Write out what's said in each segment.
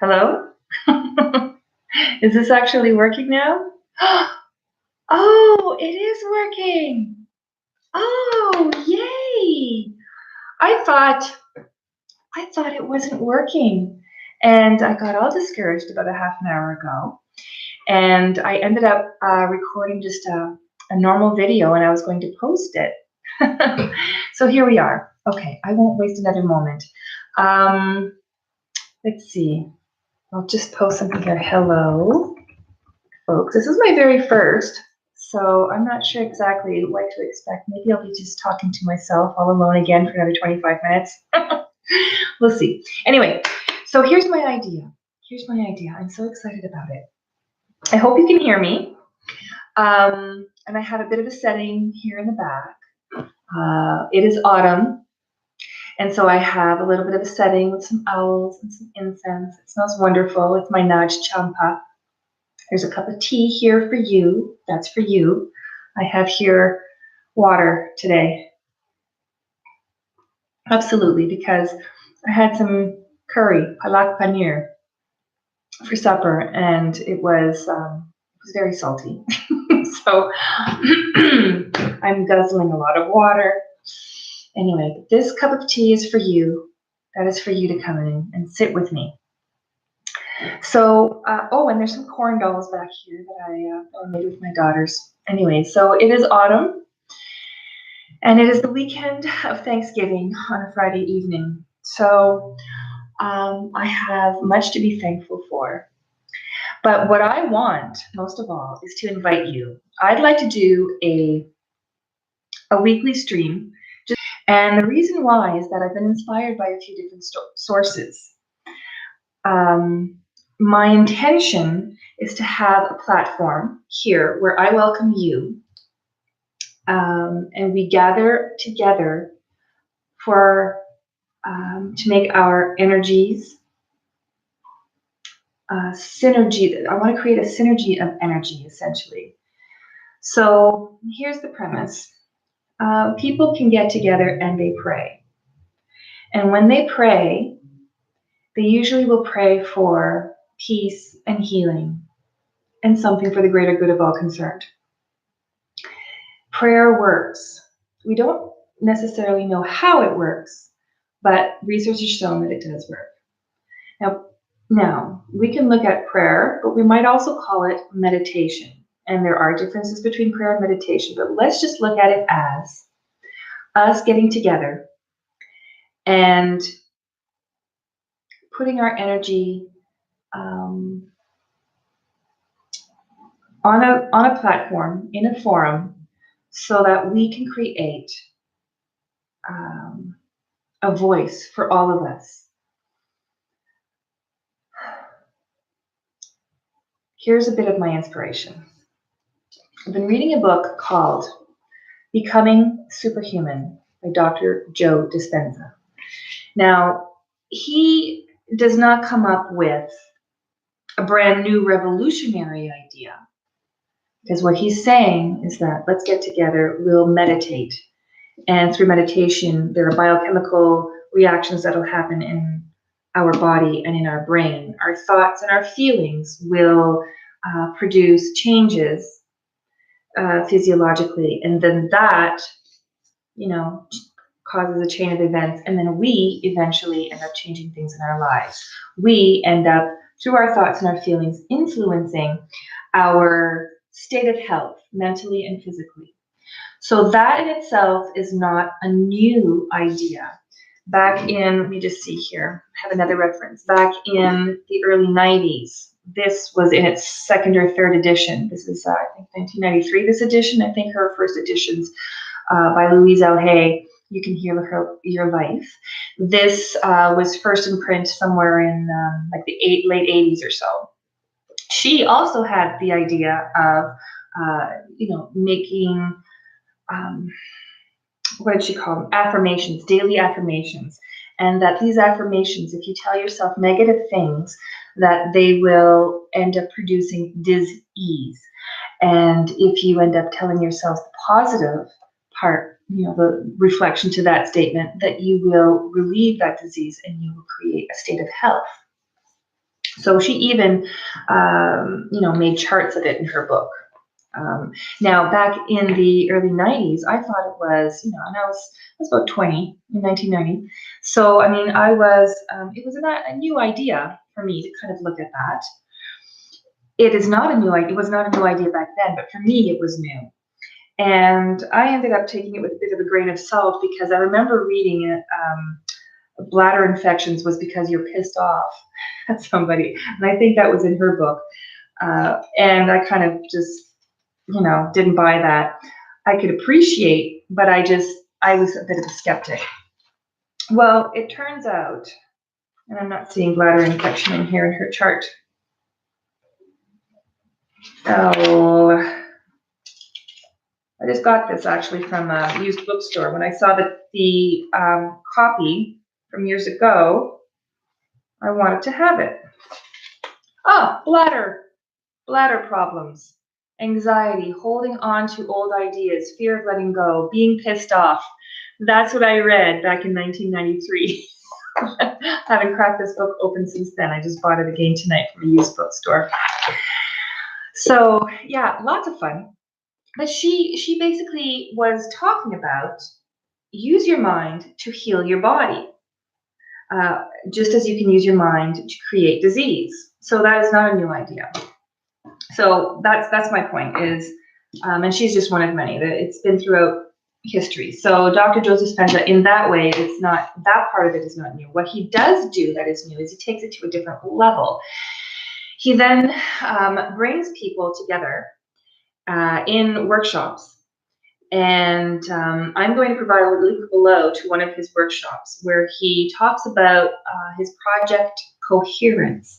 Hello? Is this actually working now? Oh, it is working. Oh, yay. I thought it wasn't working. And I got all discouraged about a half an hour ago. And I ended up recording just a normal video, and I was going to post it. So here we are. Okay, I won't waste another moment. Let's see. I'll just post something here. Hello, folks. This is my very first, so I'm not sure exactly what to expect. Maybe I'll be just talking to myself all alone again for another 25 minutes. We'll see. Anyway, so here's my idea. I'm so excited about it. I hope you can hear me. And I have a bit of a setting here in the back. It is autumn. And so I have a little bit of a setting with some owls and some incense. It smells wonderful. It's my Naj Champa. There's a cup of tea here for you. That's for you. I have here water today. Absolutely, because I had some curry, palak paneer, for supper, and it was very salty. So I'm guzzling a lot of water. Anyway, this cup of tea is for you. That is for you to come in and sit with me. So, and there's some corn dolls back here that I made with my daughters. Anyway, so it is autumn, and it is the weekend of Thanksgiving on a Friday evening. So I have much to be thankful for. But what I want, most of all, is to invite you. I'd like to do a weekly stream. And the reason why is that I've been inspired by a few different sources. My intention is to have a platform here where I welcome you, and we gather together for to make our energies synergy. I want to create a synergy of energy, essentially. So here's the premise. People can get together and they pray. And when they pray, they usually will pray for peace and healing and something for the greater good of all concerned. Prayer works. We don't necessarily know how it works, but research has shown that it does work. Now, we can look at prayer, but we might also call it meditation. And there are differences between prayer and meditation, but let's just look at it as us getting together and putting our energy on a platform, in a forum, so that we can create a voice for all of us. Here's a bit of my inspiration. I've been reading a book called Becoming Superhuman by Dr. Joe Dispenza. Now, he does not come up with a brand new revolutionary idea, because what he's saying is that let's get together, we'll meditate. And through meditation, there are biochemical reactions that will happen in our body and in our brain. Our thoughts and our feelings will produce changes physiologically, and then that, causes a chain of events, and then we eventually end up changing things in our lives. We end up, through our thoughts and our feelings, influencing our state of health, mentally and physically. So that in itself is not a new idea. Back in, let me just see here, I have another reference. Back in the early 90s, this was in its second or third edition. This is, I think, 1993, this edition. I think her first editions by Louise L Hay, You Can Heal Your Life. This was first in print somewhere in like the late 80s or so. She also had the idea of, making, what did she call them? Affirmations, daily affirmations. And that these affirmations, if you tell yourself negative things, that they will end up producing dis-ease. And if you end up telling yourself the positive part, the reflection to that statement, that you will relieve that disease and you will create a state of health. So she even, made charts of it in her book. Now, back in the early 90s, I thought it was, and I was about 20 in 1990. So, I mean, it was a new idea for me to kind of look at that. It is not a new idea. It was not a new idea back then, but for me, it was new. And I ended up taking it with a bit of a grain of salt because I remember reading it. Bladder infections was because you're pissed off at somebody. And I think that was in her book. And I kind of just, didn't buy that. I could appreciate, but I was a bit of a skeptic. Well, it turns out, and I'm not seeing bladder infection in here in her chart. Oh, I just got this actually from a used bookstore. When I saw that the copy from years ago, I wanted to have it. Bladder problems, anxiety, holding on to old ideas, fear of letting go, being pissed off. That's what I read back in 1993. Haven't cracked this book open since then. I just bought it again tonight from a used bookstore. So yeah, lots of fun. But she basically was talking about use your mind to heal your body, just as you can use your mind to create disease. So that is not a new idea. So that's my point is, and she's just one of many, that it's been throughout history. So Dr. Joe Dispenza, in that way, it's not, that part of it is not new. What he does do that is new is he takes it to a different level. He then brings people together in workshops. And I'm going to provide a link below to one of his workshops where he talks about his project Coherence.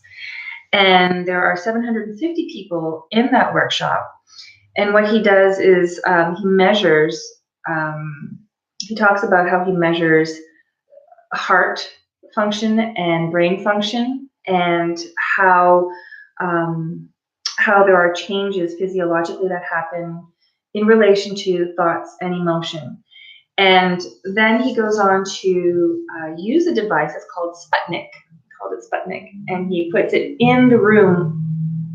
And there are 750 people in that workshop. And what he does is he measures, he talks about how he measures heart function and brain function, and how there are changes physiologically that happen in relation to thoughts and emotion. And then he goes on to use a device that's called Sputnik, and he puts it in the room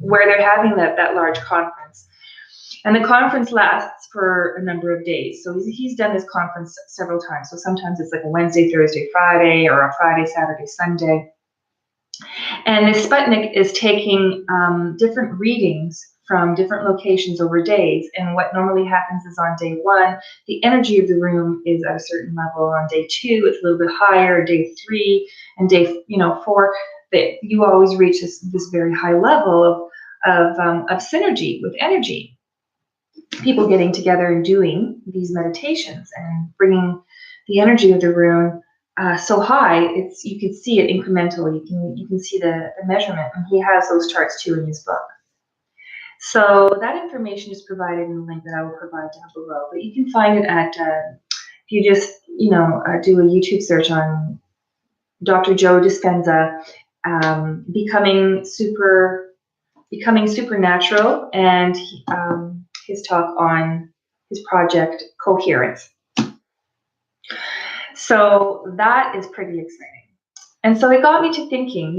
where they're having that large conference. And the conference lasts for a number of days. So he's done this conference several times. So sometimes it's like a Wednesday, Thursday, Friday, or a Friday, Saturday, Sunday. And this Sputnik is taking different readings from different locations over days. And what normally happens is on day 1, the energy of the room is at a certain level. On day 2, it's a little bit higher. Day 3 and day 4, that you always reach this very high level of synergy with energy. People getting together and doing these meditations and bringing the energy of the room so high, you can see it incrementally. You can see the measurement, and he has those charts too in his book. So that information is provided in the link that I will provide down below. But you can find it at if you just do a YouTube search on Dr. Joe Dispenza, becoming supernatural, and his talk on his project Coherence. So that is pretty exciting. And so it got me to thinking,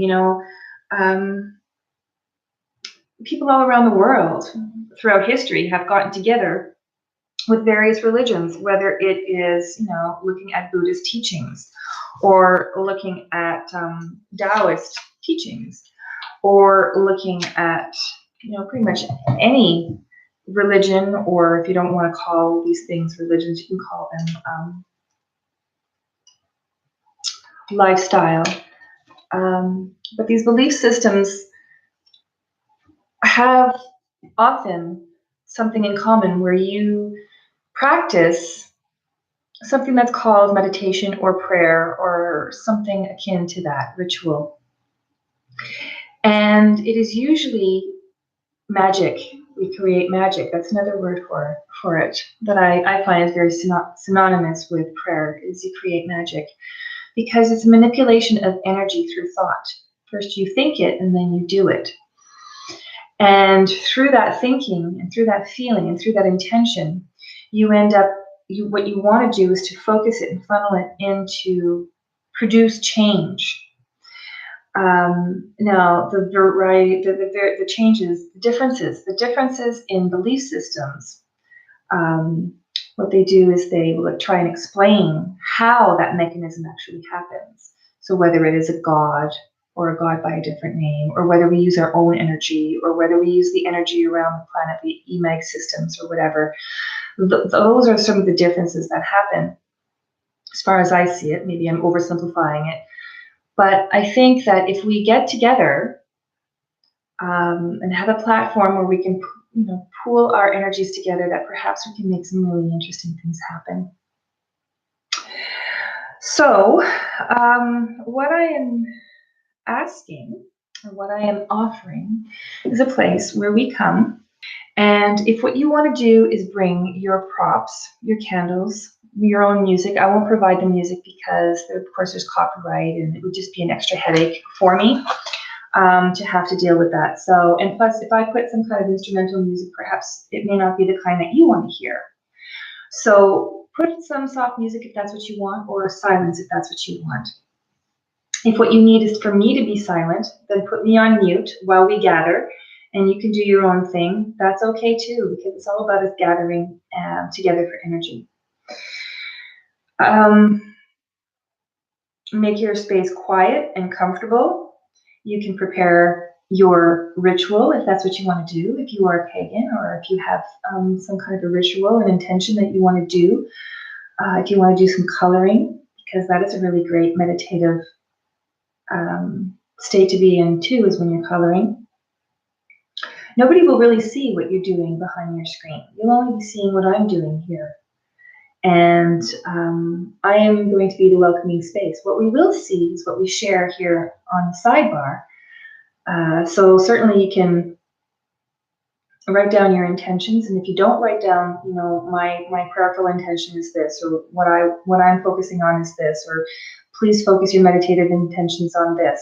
people all around the world throughout history have gotten together with various religions, whether it is, looking at Buddhist teachings, or looking at Taoist teachings, or looking at, pretty much any religion, or if you don't want to call these things religions, you can call them lifestyle. But these belief systems have often something in common, where you practice something that's called meditation or prayer or something akin to that, ritual. And it is usually magic. We create magic. That's another word for it that I find is very synonymous with prayer, is you create magic. Because it's a manipulation of energy through thought. First you think it, and then you do it. And through that thinking, and through that feeling, and through that intention, you end up, what you want to do is to focus it and funnel it into produce change. Now, the variety, the changes, the differences in belief systems. What they do is they will try and explain how that mechanism actually happens. So whether it is a god or a god by a different name, or whether we use our own energy, or whether we use the energy around the planet, the EMEG systems or whatever, those are some of the differences that happen. As far as I see it, maybe I'm oversimplifying it, but I think that if we get together and have a platform where we can, pool our energies together, that perhaps we can make some really interesting things happen. So, what I am asking, or what I am offering, is a place where we come, and if what you want to do is bring your props, your candles, your own music. I won't provide the music because, of course, there's copyright, and it would just be an extra headache for me to have to deal with that. So, and plus, if I put some kind of instrumental music, perhaps it may not be the kind that you want to hear. So put some soft music if that's what you want, or silence if that's what you want. If what you need is for me to be silent, then put me on mute while we gather, and you can do your own thing. That's okay too, because it's all about us gathering together for energy. Make your space quiet and comfortable. You can prepare your ritual if that's what you want to do, if you are a pagan, or if you have some kind of a ritual, an intention that you want to do. If you want to do some coloring, because that is a really great meditative state to be in too, is when you're coloring. Nobody will really see what you're doing behind your screen. You'll only be seeing what I'm doing here. And I am going to be the welcoming space. What we will see is what we share here on the sidebar. So certainly you can write down your intentions, and if you don't write down, my prayerful intention is this, or what I'm focusing on is this, or please focus your meditative intentions on this.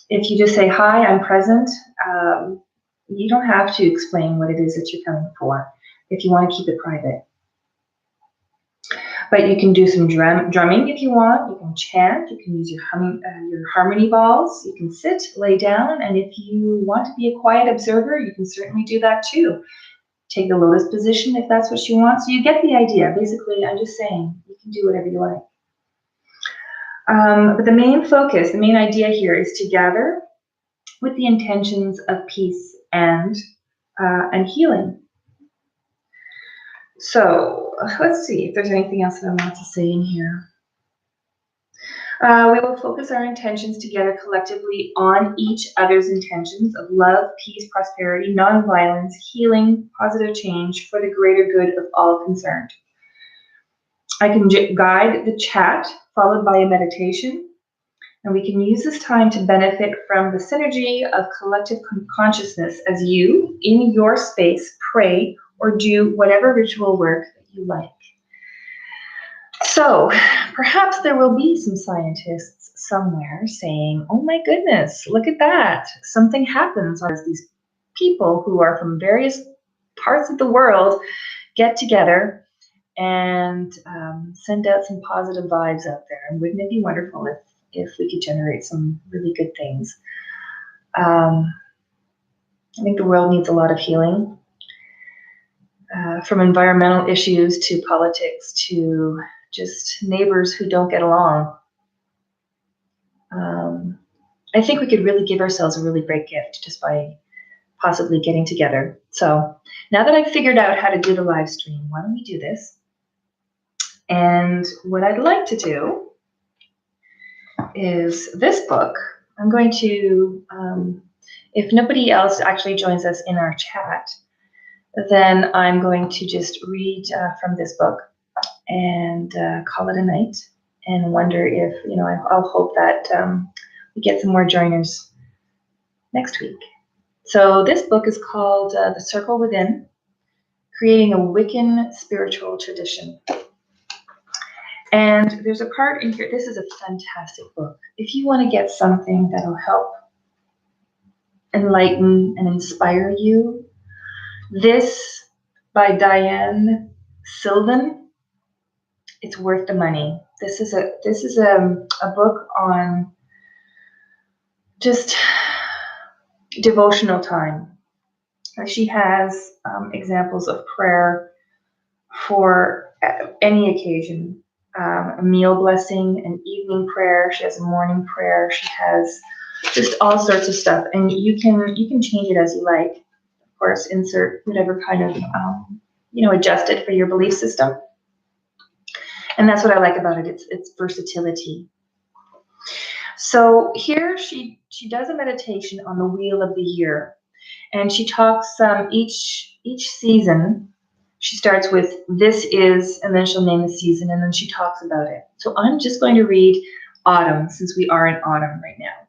If you just say, hi, I'm present, you don't have to explain what it is that you're coming for if you want to keep it private. But you can do some drumming if you want. You can chant. You can use your harmony balls. You can sit, lay down, and if you want to be a quiet observer, you can certainly do that too. Take the lotus position if that's what you want. So you get the idea. Basically, I'm just saying you can do whatever you like. But the main focus, the main idea here is to gather with the intentions of peace and healing. So let's see if there's anything else that I want to say in here. We will focus our intentions together collectively on each other's intentions of love, peace, prosperity, nonviolence, healing, positive change for the greater good of all concerned. I can guide the chat followed by a meditation, and we can use this time to benefit from the synergy of collective consciousness as you, in your space, pray or do whatever ritual work that you like. So perhaps there will be some scientists somewhere saying, oh my goodness, look at that. Something happens as these people who are from various parts of the world get together and send out some positive vibes out there. And wouldn't it be wonderful if we could generate some really good things? I think the world needs a lot of healing, from environmental issues to politics to just neighbors who don't get along. I think we could really give ourselves a really great gift just by possibly getting together. So now that I've figured out how to do the live stream, why don't we do this? And what I'd like to do is this book. I'm going to, if nobody else actually joins us in our chat, then I'm going to just read from this book and call it a night, and wonder if, I'll hope that we get some more joiners next week. So this book is called The Circle Within, Creating a Wiccan Spiritual Tradition. And there's a part in here, this is a fantastic book. If you want to get something that'll help enlighten and inspire you, this by Dianne Sylvan, it's worth the money. This is a book on just devotional time. She has examples of prayer for any occasion. A meal blessing, an evening prayer. She has a morning prayer. She has just all sorts of stuff, and you can change it as you like. Of course, insert whatever kind of adjust it for your belief system. And that's what I like about it. It's versatility. So here she does a meditation on the wheel of the year, and she talks each season. She starts with "this is," and then she'll name the season, and then she talks about it. So I'm just going to read autumn, since we are in autumn right now.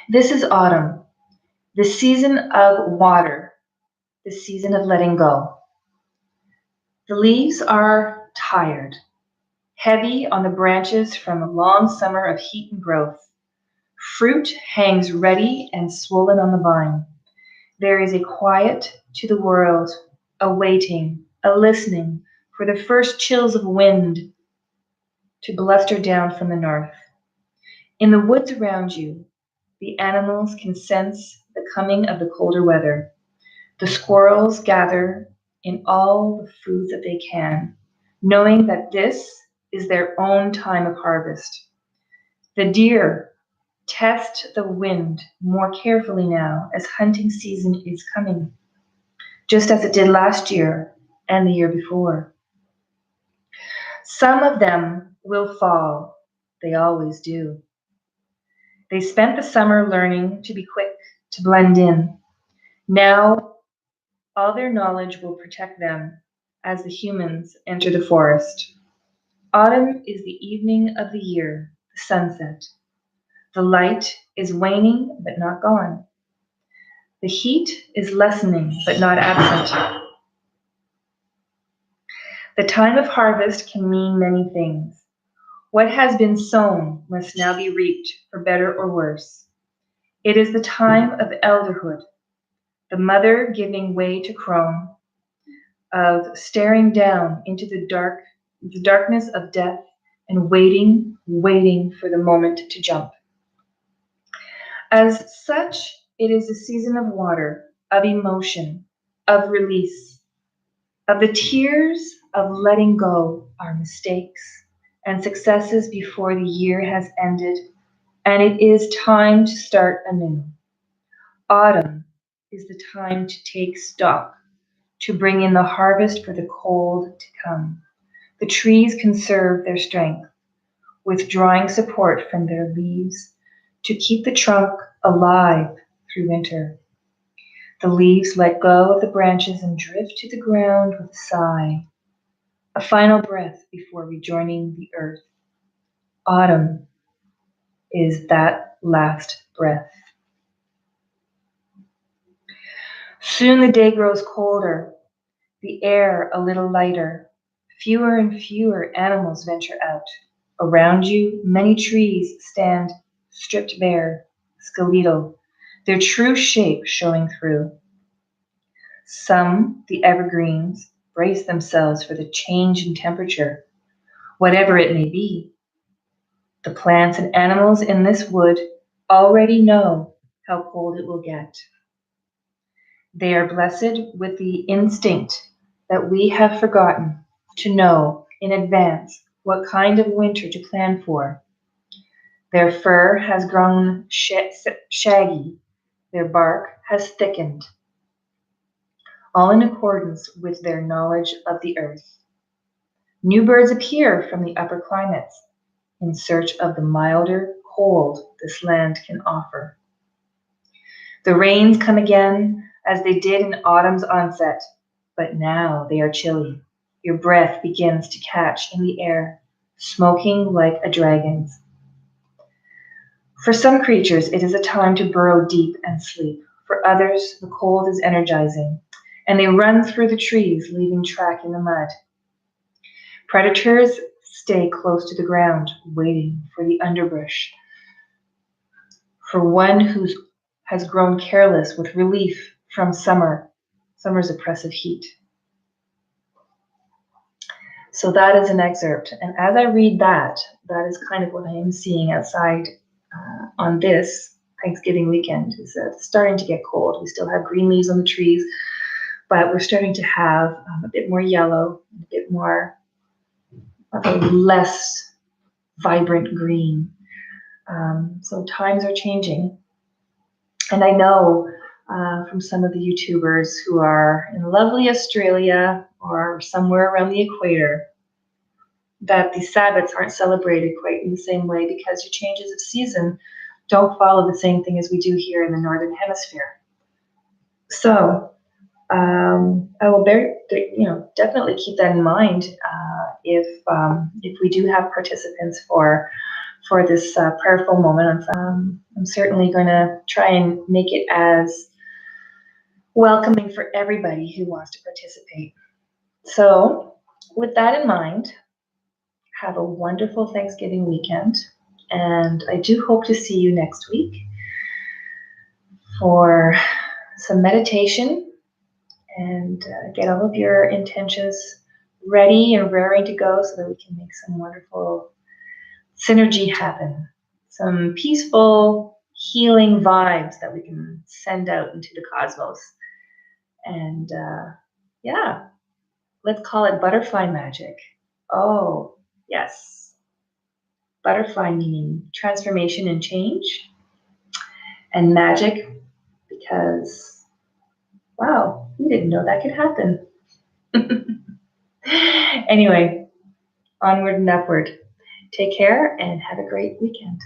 This is autumn, the season of water, the season of letting go. The leaves are tired, heavy on the branches from a long summer of heat and growth. Fruit hangs ready and swollen on the vine. There is a quiet to the world, a waiting, a listening for the first chills of wind to bluster down from the north. In the woods around you, the animals can sense the coming of the colder weather. The squirrels gather in all the food that they can, knowing that this is their own time of harvest. The deer test the wind more carefully now as hunting season is coming, just as it did last year and the year before. Some of them will fall. They always do. They spent the summer learning to be quick, to blend in. Now, all their knowledge will protect them as the humans enter the forest. Autumn is the evening of the year, the sunset. The light is waning but not gone. The heat is lessening but not absent. The time of harvest can mean many things. What has been sown must now be reaped, for better or worse. It is the time of elderhood, the mother giving way to crone, of staring down into the darkness of death, and waiting for the moment to jump. As such, it is a season of water, of emotion, of release, of the tears of letting go our mistakes and successes before the year has ended, and it is time to start anew. Autumn is the time to take stock, to bring in the harvest for the cold to come. The trees conserve their strength, withdrawing support from their leaves to keep the trunk alive through winter. The leaves let go of the branches and drift to the ground with a sigh, a final breath before rejoining the earth. Autumn is that last breath. Soon the day grows colder, the air a little lighter. Fewer and fewer animals venture out. Around you, many trees stand stripped bare, skeletal, their true shape showing through. Some, the evergreens, brace themselves for the change in temperature, whatever it may be. The plants and animals in this wood already know how cold it will get. They are blessed with the instinct that we have forgotten to know in advance what kind of winter to plan for. Their fur has grown shaggy, their bark has thickened, all in accordance with their knowledge of the earth. New birds appear from the upper climates in search of the milder cold this land can offer. The rains come again as they did in autumn's onset, but now they are chilly. Your breath begins to catch in the air, smoking like a dragon's. For some creatures, it is a time to burrow deep and sleep. For others, the cold is energizing, and they run through the trees, leaving track in the mud. Predators stay close to the ground, waiting for the underbrush. For one who has grown careless with relief from summer's oppressive heat. So that is an excerpt. And as I read that, that is kind of what I am seeing outside on this Thanksgiving weekend is that it's starting to get cold. We still have green leaves on the trees, but we're starting to have a bit more yellow, a bit more of a less vibrant green. So times are changing. And I know from some of the YouTubers who are in lovely Australia or somewhere around the equator that the Sabbats aren't celebrated quite in the same way because your changes of season don't follow the same thing as we do here in the Northern Hemisphere. So I will definitely keep that in mind if we do have participants for this prayerful moment. I'm certainly going to try and make it as welcoming for everybody who wants to participate. So with that in mind, have a wonderful Thanksgiving weekend, and I do hope to see you next week for some meditation and get all of your intentions ready and raring to go so that we can make some wonderful synergy happen, some peaceful, healing vibes that we can send out into the cosmos. And let's call it butterfly magic. Oh, yes. Butterfly meaning transformation and change, and magic because, wow, we didn't know that could happen. Anyway, onward and upward. Take care and have a great weekend.